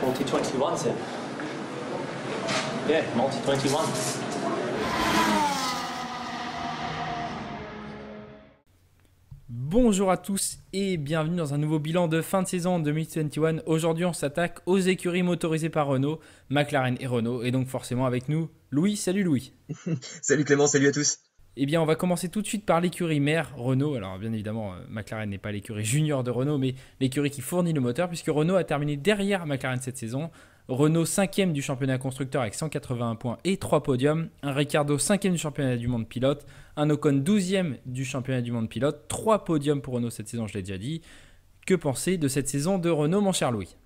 Multi-21, c'est... Yeah, Multi-21. Bonjour à tous et bienvenue dans un nouveau bilan de fin de saison 2021. Aujourd'hui, on s'attaque aux écuries motorisées par Renault, McLaren et Renault. Et donc forcément avec nous, Louis. Salut Louis. Salut Clément, salut à tous. Eh bien, on va commencer tout de suite par l'écurie mère Renault. Alors bien évidemment, McLaren n'est pas l'écurie junior de Renault, mais l'écurie qui fournit le moteur, puisque Renault a terminé derrière McLaren cette saison. Renault 5e du championnat constructeur avec 181 points et 3 podiums. Un Ricciardo 5e du championnat du monde pilote. Un Ocon 12e du championnat du monde pilote. 3 podiums pour Renault cette saison, je l'ai déjà dit. Que penser de cette saison de Renault, mon cher Louis ?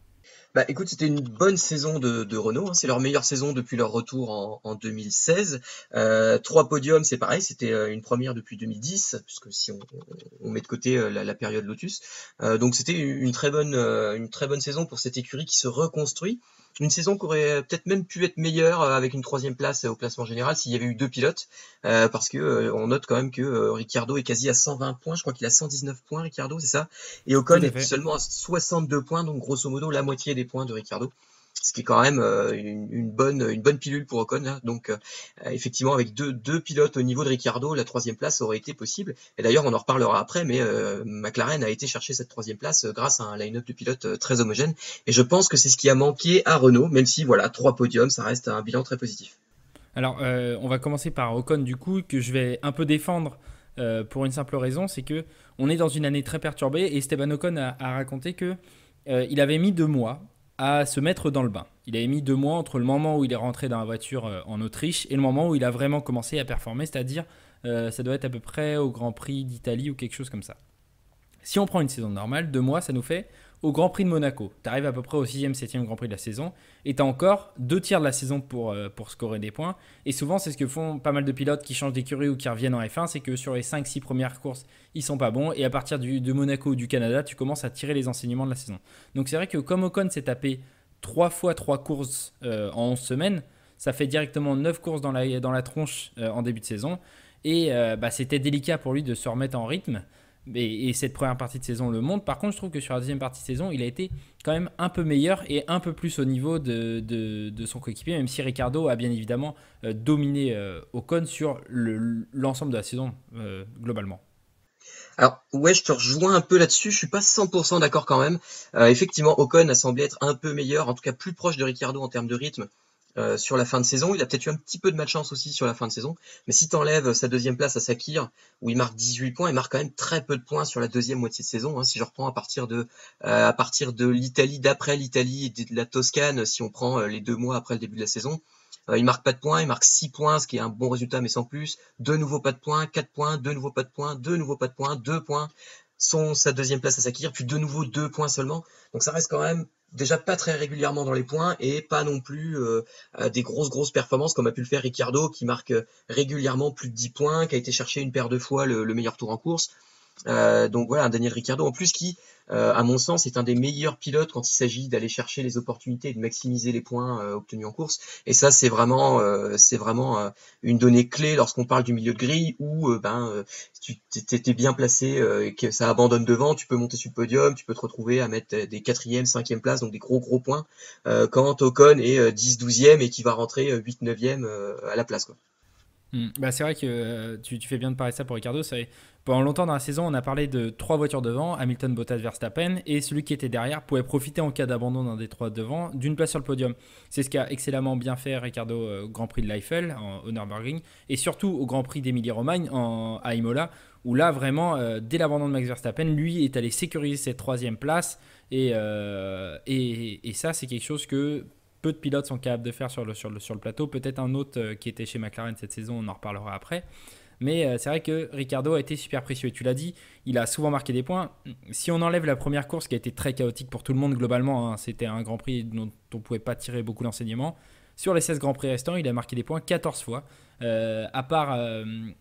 Bah écoute, c'était une bonne saison de Renault, hein. C'est leur meilleure saison depuis leur retour en 2016. 3 podiums, c'est pareil, c'était une première depuis 2010, puisque si on met de côté la période Lotus. Donc c'était une très bonne saison pour cette écurie qui se reconstruit. Une saison qui aurait peut-être même pu être meilleure avec une 3e place au classement général s'il y avait eu 2 pilotes, parce que on note quand même que Ricciardo est quasi à 120 points, je crois qu'il a 119 points Ricciardo, c'est ça, et Ocon est seulement à 62 points, donc grosso modo la moitié des points de Ricciardo, ce qui est quand même une bonne pilule pour Ocon, hein. Donc effectivement avec deux pilotes au niveau de Ricciardo, la 3e place aurait été possible, et d'ailleurs on en reparlera après, mais McLaren a été chercher cette 3e place grâce à un line-up de pilotes très homogène, et je pense que c'est ce qui a manqué à Renault, même si voilà, 3 podiums, ça reste un bilan très positif. Alors, on va commencer par Ocon du coup, que je vais un peu défendre pour une simple raison, c'est que on est dans une année très perturbée, et Esteban Ocon a raconté que il avait mis 2 mois à se mettre dans le bain. Il avait mis 2 mois entre le moment où il est rentré dans la voiture en Autriche et le moment où il a vraiment commencé à performer, c'est-à-dire ça doit être à peu près au Grand Prix d'Italie ou quelque chose comme ça. Si on prend une saison normale, 2 mois, ça nous fait au Grand Prix de Monaco. Tu arrives à peu près au 6e, 7e Grand Prix de la saison et tu as encore 2 tiers de la saison pour scorer des points. Et souvent, c'est ce que font pas mal de pilotes qui changent d'écurie ou qui reviennent en F1, c'est que sur les 5-6 premières courses, ils sont pas bons. Et à partir de Monaco ou du Canada, tu commences à tirer les enseignements de la saison. Donc c'est vrai que comme Ocon s'est tapé 3 fois 3 courses en 11 semaines, ça fait directement 9 courses dans la tronche en début de saison. Et c'était délicat pour lui de se remettre en rythme. Et cette première partie de saison le montre. Par contre, je trouve que sur la deuxième partie de saison, il a été quand même un peu meilleur et un peu plus au niveau de son coéquipier, même si Ricciardo a bien évidemment dominé Ocon sur l'ensemble de la saison globalement. Alors ouais, je te rejoins un peu là-dessus, je suis pas 100% d'accord quand même. Effectivement, Ocon a semblé être un peu meilleur, en tout cas plus proche de Ricciardo en termes de rythme sur la fin de saison. Il a peut-être eu un petit peu de malchance aussi sur la fin de saison, mais si t'enlèves sa 2e place à Sakir, où il marque 18 points, il marque quand même très peu de points sur la 2e moitié de saison, hein. Si je reprends à partir de l'Italie, d'après l'Italie et de la Toscane, si on prend les 2 mois après le début de la saison, il marque pas de points, il marque 6 points, ce qui est un bon résultat, mais sans plus. De nouveau pas de points, 4 points, de nouveau pas de points, de nouveau pas de points, 2 points. Sa 2e place à Sakir, puis de nouveau 2 points seulement. Donc ça reste quand même déjà pas très régulièrement dans les points et pas non plus des grosses performances comme a pu le faire Ricciardo, qui marque régulièrement plus de 10 points, qui a été chercher une paire de fois le meilleur tour en course. Donc voilà, un Daniel Ricciardo en plus qui, à mon sens, est un des meilleurs pilotes quand il s'agit d'aller chercher les opportunités et de maximiser les points obtenus en course. Et ça, c'est vraiment une donnée clé lorsqu'on parle du milieu de grille où si tu t'es bien placé et que ça abandonne devant, tu peux monter sur le podium, tu peux te retrouver à mettre des 4e, 5e places, donc des gros points, quand Ocon est 10, 12e et qui va rentrer 8, 9e à la place, quoi. C'est vrai que tu fais bien de parler de ça pour Ricciardo. Pendant longtemps dans la saison, on a parlé de 3 voitures devant, Hamilton, Bottas, Verstappen, et celui qui était derrière pouvait profiter en cas d'abandon d'un des 3 devant d'une place sur le podium. C'est ce qu'a excellemment bien fait Ricciardo au Grand Prix de l'Eiffel, au Nürburgring, et surtout au Grand Prix d'Émilie-Romagne à Imola, où là vraiment, dès l'abandon de Max Verstappen, lui est allé sécuriser cette 3e place, et ça c'est quelque chose que peu de pilotes sont capables de faire sur le plateau. Peut-être un autre qui était chez McLaren cette saison, on en reparlera après. Mais c'est vrai que Ricciardo a été super précieux. Et tu l'as dit, il a souvent marqué des points. Si on enlève la première course qui a été très chaotique pour tout le monde globalement, hein, c'était un Grand Prix dont on ne pouvait pas tirer beaucoup d'enseignements. Sur les 16 Grands Prix restants, il a marqué des points 14 fois. À part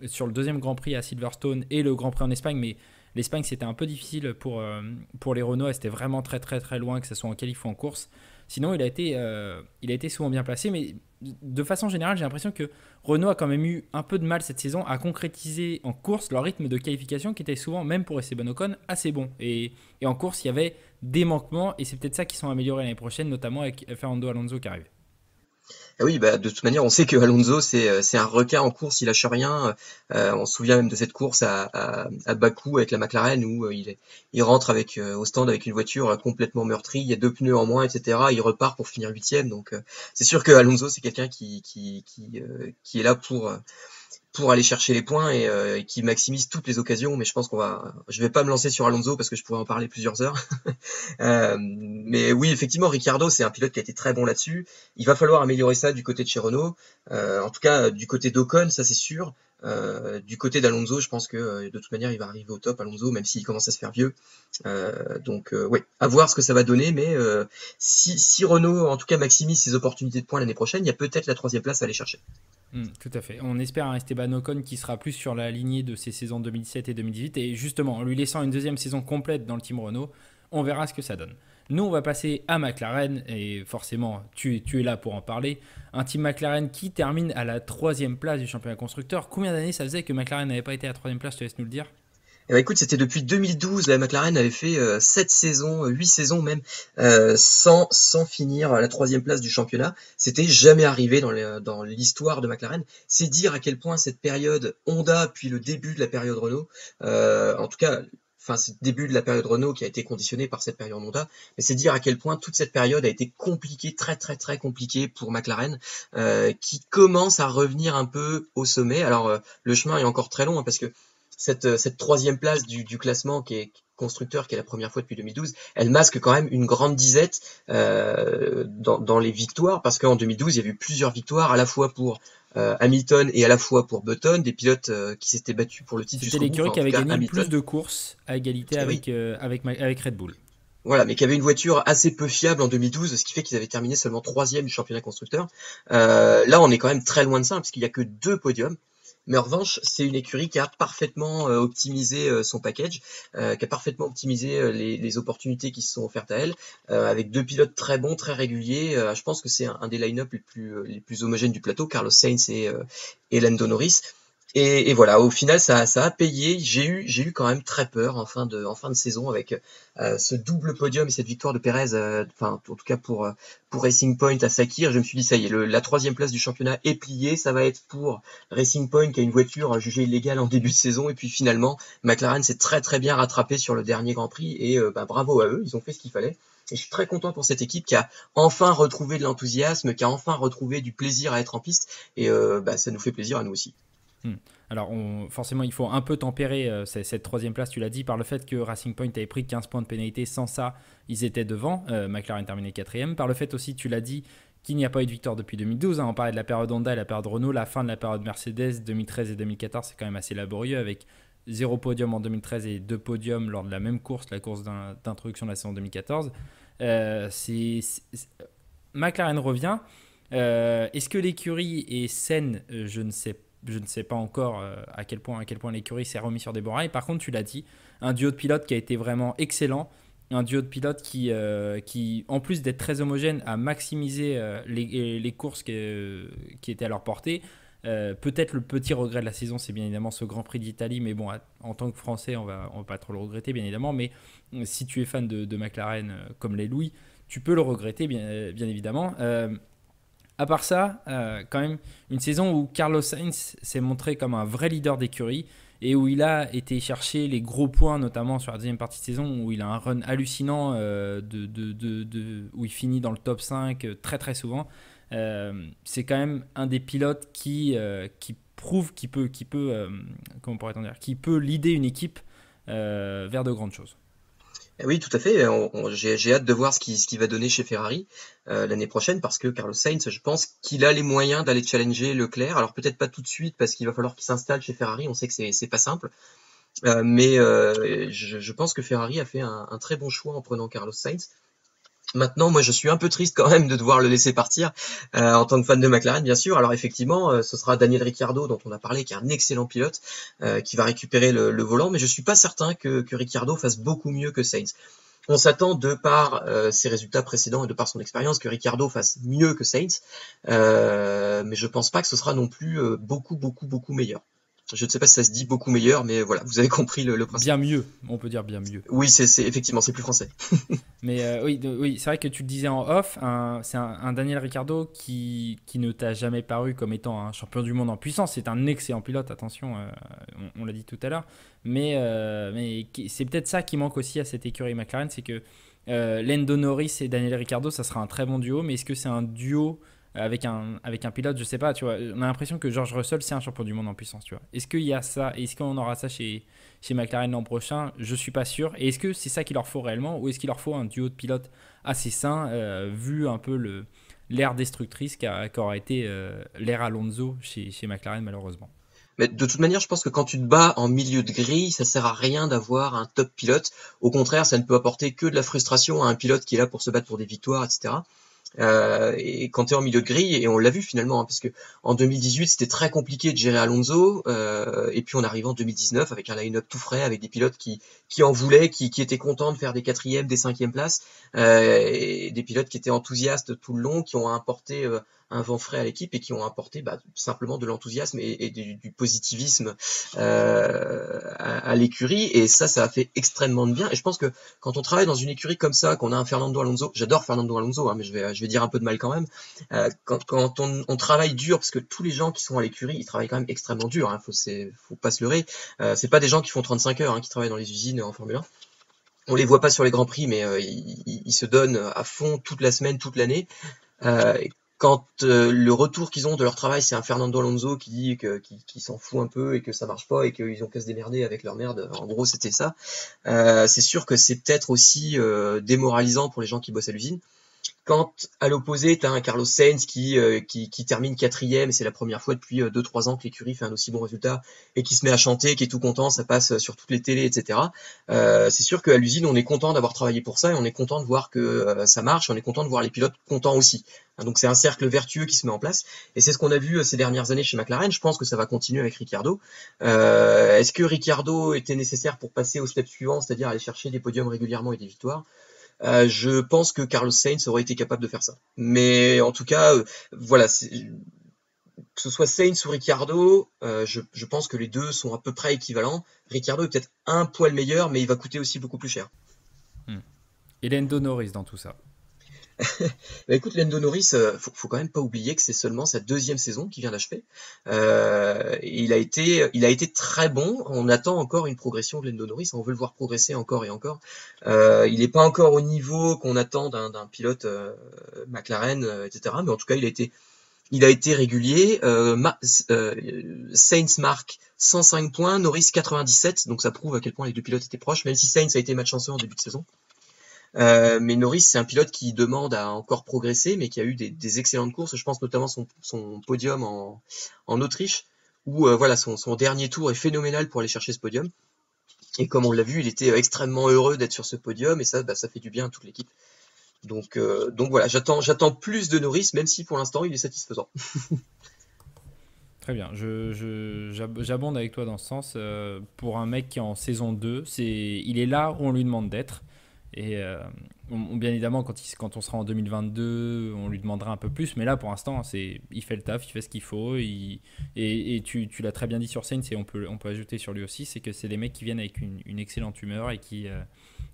sur le 2e Grand Prix à Silverstone et le Grand Prix en Espagne. Mais l'Espagne, c'était un peu difficile pour les Renault. Et c'était vraiment très très très loin, que ce soit en qualif ou en course. Sinon, il a été souvent bien placé, mais de façon générale, j'ai l'impression que Renault a quand même eu un peu de mal cette saison à concrétiser en course leur rythme de qualification qui était souvent, même pour Esteban Ocon, assez bon. Et en course, il y avait des manquements et c'est peut-être ça qui sont améliorés l'année prochaine, notamment avec Fernando Alonso qui arrive. Ah oui, bah, de toute manière, on sait que Alonso, c'est un requin en course, il lâche rien. On se souvient même de cette course à Bakou avec la McLaren où il rentre au stand avec une voiture complètement meurtrie, il y a 2 pneus en moins, etc. Il repart pour finir huitième. Donc, c'est sûr que Alonso, c'est quelqu'un qui est là pour aller chercher les points et qui maximise toutes les occasions. Mais je pense je vais pas me lancer sur Alonso parce que je pourrais en parler plusieurs heures. Mais oui, effectivement, Ricciardo, c'est un pilote qui a été très bon là-dessus. Il va falloir améliorer ça du côté de chez Renault. En tout cas, du côté d'Ocon, ça c'est sûr. Du côté d'Alonso, je pense que de toute manière, il va arriver au top, Alonso, même s'il commence à se faire vieux. Donc, ouais, à voir ce que ça va donner. Mais si Renault, en tout cas, maximise ses opportunités de points l'année prochaine, il y a peut-être la 3e place à aller chercher. Tout à fait. On espère un Esteban Ocon qui sera plus sur la lignée de ses saisons 2017 et 2018. Et justement, en lui laissant une deuxième saison complète dans le team Renault, on verra ce que ça donne. Nous, on va passer à McLaren. Et forcément, tu es là pour en parler. Un team McLaren qui termine à la 3e place du championnat constructeur. Combien d'années ça faisait que McLaren n'avait pas été à la 3e place? Je te laisse nous le dire. Eh ben, écoute, c'était depuis 2012, la McLaren avait fait 7 saisons, 8 saisons même, sans finir à la 3e place du championnat. C'était jamais arrivé dans l'histoire de McLaren. C'est dire à quel point cette période Honda, puis le début de la période Renault, en tout cas, enfin, c'est le début de la période Renault qui a été conditionné par cette période Honda, mais c'est dire à quel point toute cette période a été compliquée, très très très compliquée pour McLaren, qui commence à revenir un peu au sommet. Alors, le chemin est encore très long, hein, parce que cette 3e place du classement qui est constructeur, qui est la première fois depuis 2012, elle masque quand même une grande disette dans les victoires, parce qu'en 2012, il y a eu plusieurs victoires, à la fois pour Hamilton et à la fois pour Button, des pilotes qui s'étaient battus pour le titre C'était jusqu'au bout. l'écurie Enfin, qui en tout avait cas, gagné le Hamilton. plus de courses à égalité Eh oui. avec Red Bull. Voilà, mais qui avait une voiture assez peu fiable en 2012, ce qui fait qu'ils avaient terminé seulement 3e du championnat constructeur. Là, on est quand même très loin de ça, parce qu'il n'y a que 2 podiums. Mais en revanche, c'est une écurie qui a parfaitement optimisé son package, qui a parfaitement optimisé les opportunités qui se sont offertes à elle, avec 2 pilotes très bons, très réguliers. Je pense que c'est un des line-up les plus homogènes du plateau, Carlos Sainz et Lando Norris. Et voilà, au final, ça a payé. J'ai eu quand même très peur en fin de saison avec ce double podium et cette victoire de Perez, enfin en tout cas pour Racing Point à Sakir. Je me suis dit ça y est, la 3e place du championnat est pliée. Ça va être pour Racing Point qui a une voiture jugée illégale en début de saison. Et puis finalement, McLaren s'est très très bien rattrapé sur le dernier Grand Prix et bravo à eux, ils ont fait ce qu'il fallait. Et je suis très content pour cette équipe qui a enfin retrouvé de l'enthousiasme, qui a enfin retrouvé du plaisir à être en piste. Et ça nous fait plaisir à nous aussi. Alors forcément il faut un peu tempérer cette 3e place, tu l'as dit, par le fait que Racing Point avait pris 15 points de pénalité. Sans ça ils étaient devant, McLaren terminé 4e, par le fait aussi, tu l'as dit, qu'il n'y a pas eu de victoire depuis 2012, hein. On parlait de la période Honda et la période Renault, la fin de la période Mercedes 2013 et 2014, c'est quand même assez laborieux, avec 0 podium en 2013 et 2 podiums lors de la même course, la course d'introduction de la saison 2014. McLaren revient. Est-ce que l'écurie est saine? Je ne sais pas encore à quel point l'écurie s'est remis sur des bons rails. Par contre, tu l'as dit, un duo de pilotes qui a été vraiment excellent. Un duo de pilotes qui en plus d'être très homogène, a maximisé les courses qui étaient à leur portée. Peut-être le petit regret de la saison, c'est bien évidemment ce Grand Prix d'Italie. Mais bon, en tant que Français, on va pas trop le regretter, bien évidemment. Mais si tu es fan de McLaren comme l'est Louis, tu peux le regretter, bien évidemment. À part ça, quand même, une saison où Carlos Sainz s'est montré comme un vrai leader d'écurie et où il a été chercher les gros points, notamment sur la deuxième partie de saison, où il a un run hallucinant, où il finit dans le top 5 très très souvent. C'est quand même un des pilotes qui prouve qu'il peut comment pourrait-on dire, qui peut leader une équipe vers de grandes choses. Oui, tout à fait. J'ai hâte de voir ce qui va donner chez Ferrari l'année prochaine, parce que Carlos Sainz, je pense qu'il a les moyens d'aller challenger Leclerc. Alors peut-être pas tout de suite, parce qu'il va falloir qu'il s'installe chez Ferrari. On sait que c'est pas simple, mais je pense que Ferrari a fait un très bon choix en prenant Carlos Sainz. Maintenant, moi, je suis un peu triste quand même de devoir le laisser partir en tant que fan de McLaren, bien sûr. Alors effectivement, ce sera Daniel Ricciardo, dont on a parlé, qui est un excellent pilote, qui va récupérer le volant, mais je suis pas certain que Ricciardo fasse beaucoup mieux que Sainz. On s'attend de par ses résultats précédents et de par son expérience que Ricciardo fasse mieux que Sainz, mais je pense pas que ce sera non plus beaucoup meilleur. Je ne sais pas si ça se dit beaucoup meilleur, mais voilà, vous avez compris le principe. Bien mieux, on peut dire bien mieux. Oui, effectivement, c'est plus français. Mais oui, c'est vrai que tu le disais en off, c'est un Daniel Ricciardo qui ne t'a jamais paru comme étant un champion du monde en puissance. C'est un excellent pilote, attention, on l'a dit tout à l'heure. Mais c'est peut-être ça qui manque aussi à cette écurie McLaren, c'est que Lando Norris et Daniel Ricciardo, ça sera un très bon duo, mais est-ce que c'est un duo avec un pilote, je sais pas, tu vois, on a l'impression que George Russell c'est un champion du monde en puissance, tu vois. Est-ce qu'il y a ça, est-ce qu'on aura ça chez McLaren l'an prochain? Je suis pas sûr. Et est-ce que c'est ça qu'il leur faut réellement, ou est-ce qu'il leur faut un duo de pilotes assez sain, vu un peu l'ère destructrice qu'aura été l'ère Alonso chez McLaren malheureusement. Mais de toute manière, je pense que quand tu te bats en milieu de grille, ça sert à rien d'avoir un top pilote. Au contraire, ça ne peut apporter que de la frustration à un pilote qui est là pour se battre pour des victoires, etc. Et quand tu es en milieu de grille, et on l'a vu finalement, hein, parce que en 2018 c'était très compliqué de gérer Alonso, et puis on arrive en 2019 avec un line-up tout frais, avec des pilotes qui en voulaient, qui étaient contents de faire des 4e, des 5e places, et des pilotes qui étaient enthousiastes tout le long, qui ont apporté un vent frais à l'équipe et qui ont apporté simplement de l'enthousiasme et du positivisme à l'écurie, et ça a fait extrêmement de bien. Et je pense que quand on travaille dans une écurie comme ça, qu'on a un Fernando Alonso, j'adore Fernando Alonso, hein, mais je vais dire un peu de mal quand même, quand on travaille dur, parce que tous les gens qui sont à l'écurie, ils travaillent quand même extrêmement dur, hein, faut pas se leurrer, c'est pas des gens qui font 35 heures, hein, qui travaillent dans les usines en Formule 1. On les voit pas sur les grands prix, mais ils se donnent à fond toute la semaine, toute l'année. Quand le retour qu'ils ont de leur travail, c'est un Fernando Alonso qui dit qu'il s'en fout un peu et que ça marche pas et qu'ils ont qu'à se démerder avec leur merde, en gros c'était ça, c'est sûr que c'est peut-être aussi démoralisant pour les gens qui bossent à l'usine. Quand à l'opposé, tu as un Carlos Sainz qui termine 4e, et c'est la première fois depuis 2-3 ans que l'écurie fait un aussi bon résultat, et qui se met à chanter, qui est tout content, ça passe sur toutes les télés, etc. C'est sûr qu'à l'usine, on est content d'avoir travaillé pour ça, et on est content de voir que ça marche, on est content de voir les pilotes contents aussi. Donc c'est un cercle vertueux qui se met en place, et c'est ce qu'on a vu ces dernières années chez McLaren. Je pense que ça va continuer avec Ricciardo. Est-ce que Ricciardo était nécessaire pour passer au step suivant, c'est-à-dire aller chercher des podiums régulièrement et des victoires? Je pense que Carlos Sainz aurait été capable de faire ça. Mais en tout cas, voilà, que ce soit Sainz ou Ricciardo, je pense que les deux sont à peu près équivalents. Ricciardo est peut-être un poil meilleur, mais il va coûter aussi beaucoup plus cher. Et Lando Norris dans tout ça? Écoute, Lando Norris, faut quand même pas oublier que c'est seulement sa 2e saison qui vient d'achever. Il a été très bon. On attend encore une progression de Lando Norris. On veut le voir progresser encore et encore. Il n'est pas encore au niveau qu'on attend d'un pilote McLaren, etc. Mais en tout cas, il a été régulier. Sainz marque 105 points, Norris 97. Donc ça prouve à quel point les deux pilotes étaient proches, même si Sainz a été malchanceux en début de saison. Mais Norris, c'est un pilote qui demande à encore progresser, mais qui a eu des excellentes courses. Je pense notamment son podium en Autriche, où voilà, son dernier tour est phénoménal pour aller chercher ce podium. Et comme on l'a vu, il était extrêmement heureux d'être sur ce podium, et ça fait du bien à toute l'équipe. Donc voilà, j'attends plus de Norris, même si pour l'instant il est satisfaisant. Très bien, j'abonde avec toi dans ce sens. Pour un mec qui est en saison 2, il est là où on lui demande d'être. Et bien évidemment, quand on sera en 2022, on lui demandera un peu plus. Mais là, pour l'instant, il fait le taf, il fait ce qu'il faut. Et tu l'as très bien dit sur Sainz, et on peut ajouter sur lui aussi, c'est que c'est des mecs qui viennent avec une excellente humeur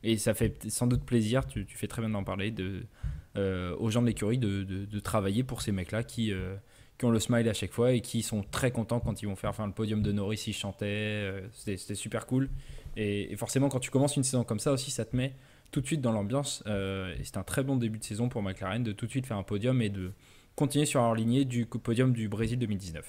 et ça fait sans doute plaisir, tu fais très bien d'en parler, aux gens de l'écurie de travailler pour ces mecs-là qui ont le smile à chaque fois et qui sont très contents quand ils vont faire le podium de Norris, ils chantaient, c'était super cool. Et forcément, quand tu commences une saison comme ça aussi, ça te met tout de suite dans l'ambiance, et c'est un très bon début de saison pour McLaren de tout de suite faire un podium et de continuer sur leur lignée du podium du Brésil 2019.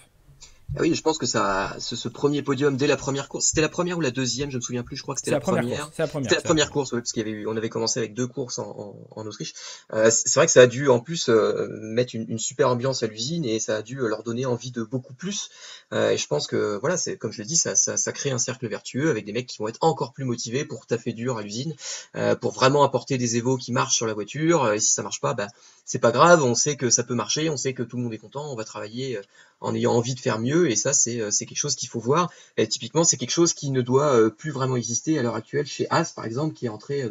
Ah oui, je pense que ce premier podium dès la première course, c'était la première ou la deuxième, je me souviens plus, je crois que c'était la première. C'était la première course, oui, parce on avait commencé avec 2 courses en Autriche. C'est vrai que ça a dû en plus mettre une super ambiance à l'usine, et ça a dû leur donner envie de beaucoup plus. Et je pense que voilà, c'est comme je l'ai dit, ça crée un cercle vertueux avec des mecs qui vont être encore plus motivés pour taffer dur à l'usine, pour vraiment apporter des évos qui marchent sur la voiture. Et si ça marche pas, c'est pas grave, on sait que ça peut marcher, on sait que tout le monde est content, on va travailler en ayant envie de faire mieux, et ça c'est quelque chose qu'il faut voir. Et typiquement, c'est quelque chose qui ne doit plus vraiment exister à l'heure actuelle chez Haas par exemple, qui est entré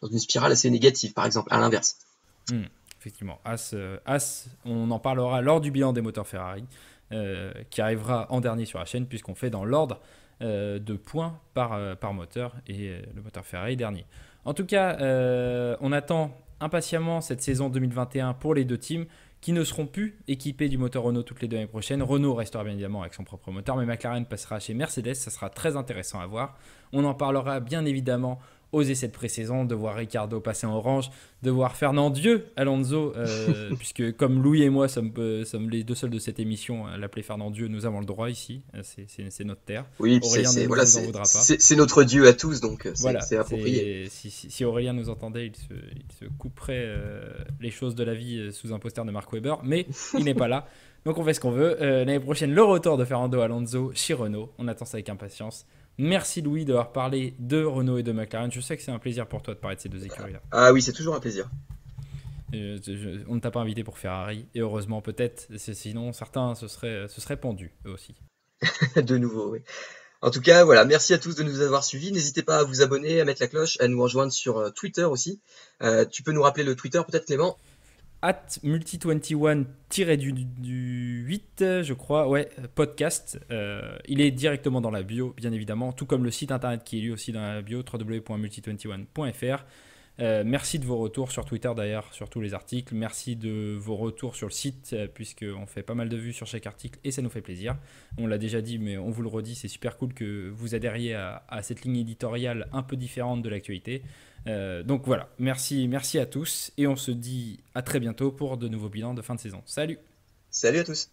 dans une spirale assez négative, par exemple, à l'inverse. Effectivement, As, on en parlera lors du bilan des moteurs Ferrari, qui arrivera en dernier sur la chaîne, puisqu'on fait dans l'ordre de points par moteur, et le moteur Ferrari dernier. En tout cas, on attend impatiemment cette saison 2021 pour les deux teams, qui ne seront plus équipés du moteur Renault toutes les 2 années prochaines. Renault restera bien évidemment avec son propre moteur, mais McLaren passera chez Mercedes, ça sera très intéressant à voir. On en parlera bien évidemment aux essais de pré-saison, de voir Ricciardo passer en orange, de voir Fernandieux Alonso, puisque comme Louis et moi sommes les deux seuls de cette émission à l'appeler Fernandieux, nous avons le droit ici, c'est notre terre. Oui, Aurélien ne nous en voudra pas. C'est notre dieu à tous, donc voilà, c'est approprié. Si Aurélien nous entendait, il se couperait les choses de la vie sous un poster de Mark Webber, mais il n'est pas là, donc on fait ce qu'on veut. L'année prochaine, le retour de Fernando Alonso chez Renault, on attend ça avec impatience. Merci Louis d'avoir parlé de Renault et de McLaren. Je sais que c'est un plaisir pour toi de parler de ces deux écuries-là. Ah oui, c'est toujours un plaisir. On ne t'a pas invité pour Ferrari, et heureusement peut-être, sinon certains se seraient pendus eux aussi. De nouveau, oui. En tout cas, voilà, merci à tous de nous avoir suivis. N'hésitez pas à vous abonner, à mettre la cloche, à nous rejoindre sur Twitter aussi. Tu peux nous rappeler le Twitter peut-être, Clément ? @multi21-8, je crois, ouais, podcast. Il est directement dans la bio, bien évidemment, tout comme le site internet qui est lui aussi dans la bio, www.multi21.fr. Merci de vos retours sur Twitter d'ailleurs, sur tous les articles. Merci de vos retours sur le site, puisqu'on fait pas mal de vues sur chaque article et ça nous fait plaisir. On l'a déjà dit, mais on vous le redit, c'est super cool que vous adhériez à cette ligne éditoriale un peu différente de l'actualité. Donc voilà, merci à tous et on se dit à très bientôt pour de nouveaux bilans de fin de saison. Salut! Salut à tous!